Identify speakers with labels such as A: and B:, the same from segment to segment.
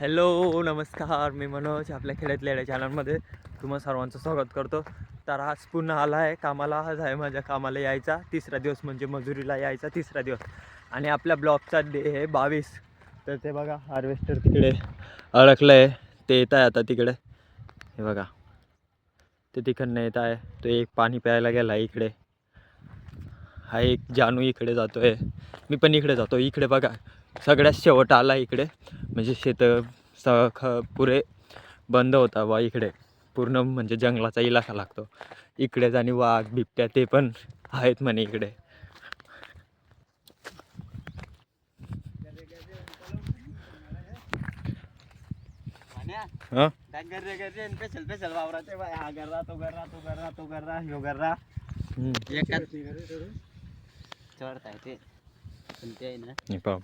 A: Hello नमस्कार, मी मनोज आपल्या खेड्यातल्या येड्या चॅनलमध्ये तुम्हा सर्वांचं स्वागत करतो. तर आज पुन्हा आला आहे कामाला. आज आहे माझ्या कामाला यायचा तिसरा दिवस, म्हणजे मजुरीला यायचा तिसरा दिवस. आणि आपल्या ब्लॉकचा डे आहे 22. तर ते बघा हार्वेस्टर तिकडे अडकलं आहे, ते येत आहे आता तिकडे. हे बघा ते तिकडनं येत आहे. तो एक पाणी प्यायला गेला इकडे. हा एक जानू इकडे जातो आहे, मी पण इकडे जातो. इकडे बघा सगळ्यात शेवट आला इकडे, म्हणजे पुरे बंद होता बा इकडे. पूर्ण म्हणजे जंगलाचा इलाका लागतो इकडेच. आणि वाघ बिबट्या ते पण आहेत म्हणे इकडे. हां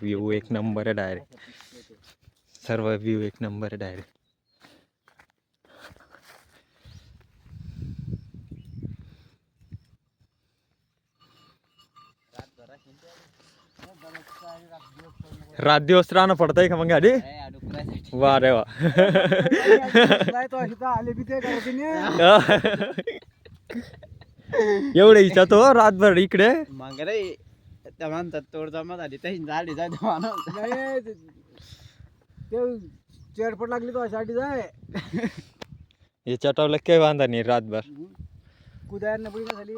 A: व्ह्यू एक नंबर आहे डायरेक्ट. सर्व व्ह्यू एक नंबर आहे डायरेक्ट. रात दिवस राहणं पडतंय का मग गाडी? वा रे वा. एवढे इच्छा तो रातभर इकडे
B: मग रे त्या म्हणतात तोड जमा झाली तशी झाली जाय ते चेडपट लागली तो साठी जाय
A: हे चटवलं काही वांधा नाही रातभर.
B: कुदायला पडी झाली.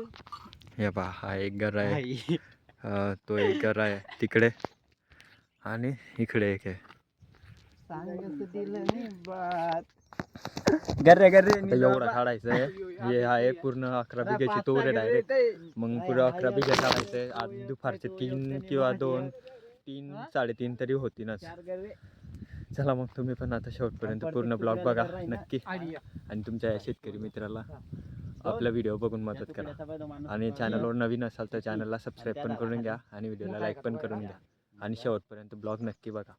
A: हे पहा हा एक घर आहे, तो एक घर आहे तिकडे, आणि इकडे एक आहे. एवढा काढायचं आहे. हे आहे पूर्ण 11 बिघ्याची तोर आहे डायरेक्ट. मग पुढं 11 बिघा काढायचं आहे. आज दुपारचे 3 किंवा 2, 3, 3.5 तरी होतीनच. चला मग तुम्ही पण आता शेवटपर्यंत पूर्ण ब्लॉग बघा नक्की, आणि तुमच्या शेतकरी मित्राला आपला व्हिडिओ बघून मदत करा. आणि चॅनलवर नवीन असाल तर चॅनलला सबस्क्राईब पण करून घ्या, आणि व्हिडिओला लाईक पण करून घ्या, आणि शेवटपर्यंत ब्लॉग नक्की बघा.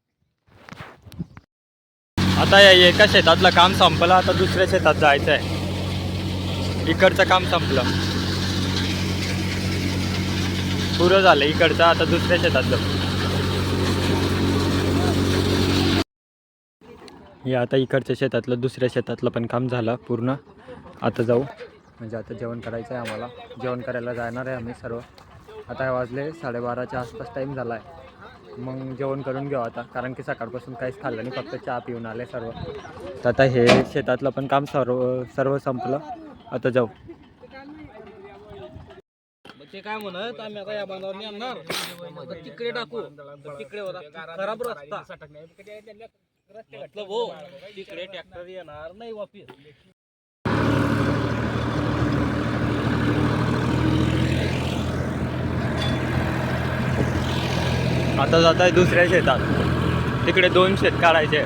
A: आता या एका शेतातलं काम संपलं, आता दुसऱ्या शेतात जायचं आहे. इकडचं काम संपलं, पुरं झालं इकडचं. आता दुसऱ्या शेतातलं हे आता इकडच्या शेतातलं दुसऱ्या शेतातलं पण काम झालं पूर्ण. आता जाऊ, म्हणजे आता जेवण करायचं आहे आम्हाला. जेवण करायला जाणार आहे आम्ही सर्व. आता वाजले 12:30च्या आसपास टाईम झाला आहे. मग जेवण करून घेऊ आता, कारण की सकाळपासून काहीच खाल्लं नाही, फक्त चहा पिऊन आले सर्व. तर आता हे शेतातलं पण काम सर्व संपलं. आता जाऊ.
B: ते काय म्हणत आम्ही आता या बांधावर आणणार तिकडे टाकू, तिकडे होता खराब रस्ता हो, तिकडे ट्रॅक्टर येणार नाही वापस.
A: आता जात आहे दुसऱ्या शेतात. तिकडे 2 शेत काढायचे.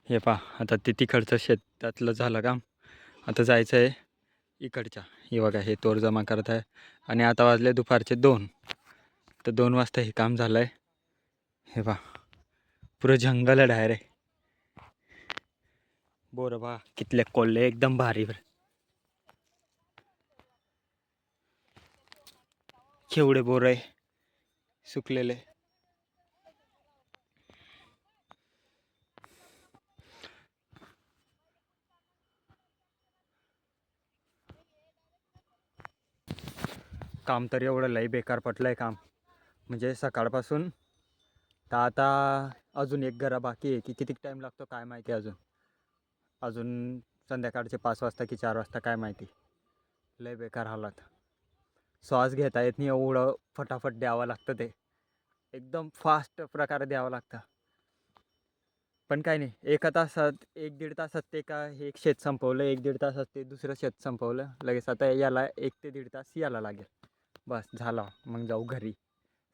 A: हे पहा आता ते तिकडचं शेतातलं झालं काम. आता जायचं आहे इकडच्या. हे बघा हे तोर जमा करत आहे, आणि आता वाजले दुपारचे 2. तर 2 वाजता हे काम झालं आहे. हे पहा पुरं जंगल आहे डायरेक्ट. बोरं पहा कितले कोल्हे, एकदम भारी. केवढे बोर आहे सुकलेले. काम तर एवढं लई बेकार पटलं आहे काम. म्हणजे सकाळपासून तर आता अजून एक घरा बाकी आहे, की किती टाईम लागतो काय माहिती. अजून संध्याकाळचे 5 वाजता की 4 वाजता काय माहिती. लय बेकार हालत. श्वास घेता येत नाही, एवढं फटाफट द्यावं लागतं ते. एकदम फास्ट प्रकारे द्यावं लागतं. पण काय नाही, एका तासात 1-1.5 तासात ते का हे एक शेत संपवलं, 1-1.5 तासात ते दुसरं शेत संपवलं. लगेच आता याला 1 ते 1.5 तास याला लागेल. बस झाला, मग जाऊ घरी.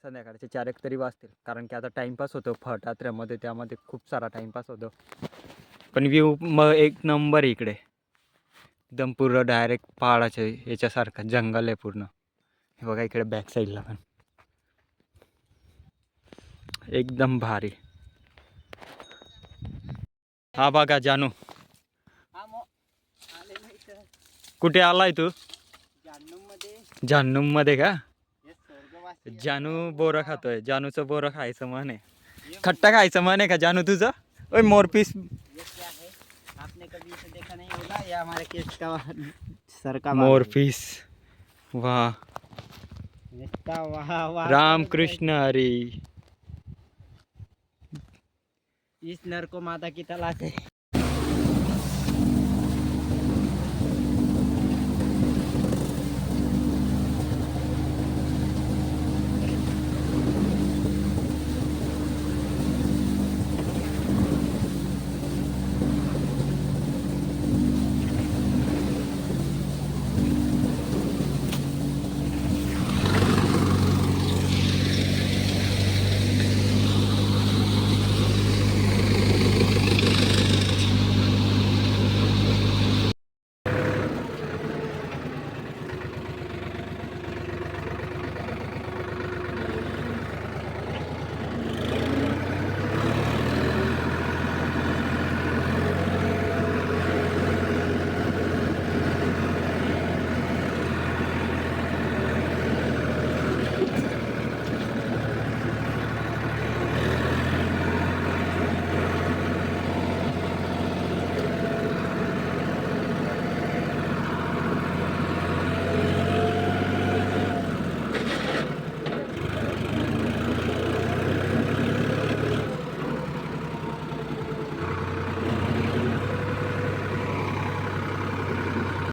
A: संध्याकाळचे 4 एक तरी वाजतील, कारण की आता टाईमपास होतो फटात्र्यामध्ये, त्यामध्ये खूप सारा टाईमपास होतो. पण व्ह्यू मग एक नंबर इकडे, एकदम पूर्ण डायरेक्ट पहाडाच्या याच्यासारखं जंगल आहे पूर्ण. हे बघा इकडे बॅक साईडला पण एकदम भारी. हा बघा जानू, कुठे आलाय तू? जान्नूम मध्ये का? जानू बोरं खातोय. जानूचं बोरं खायचं मन आहे, खट्टा खायचं मन आहे का जानू तुझं? ओय मोरपीस,
C: आपने कभी इसे देखा नहीं होगा, ये हमारे केस का सर का
A: मोरपीस. वाह,
C: इसका वाह वाह
A: राम कृष्ण हरी.
C: इस नर को माता की तलाश है.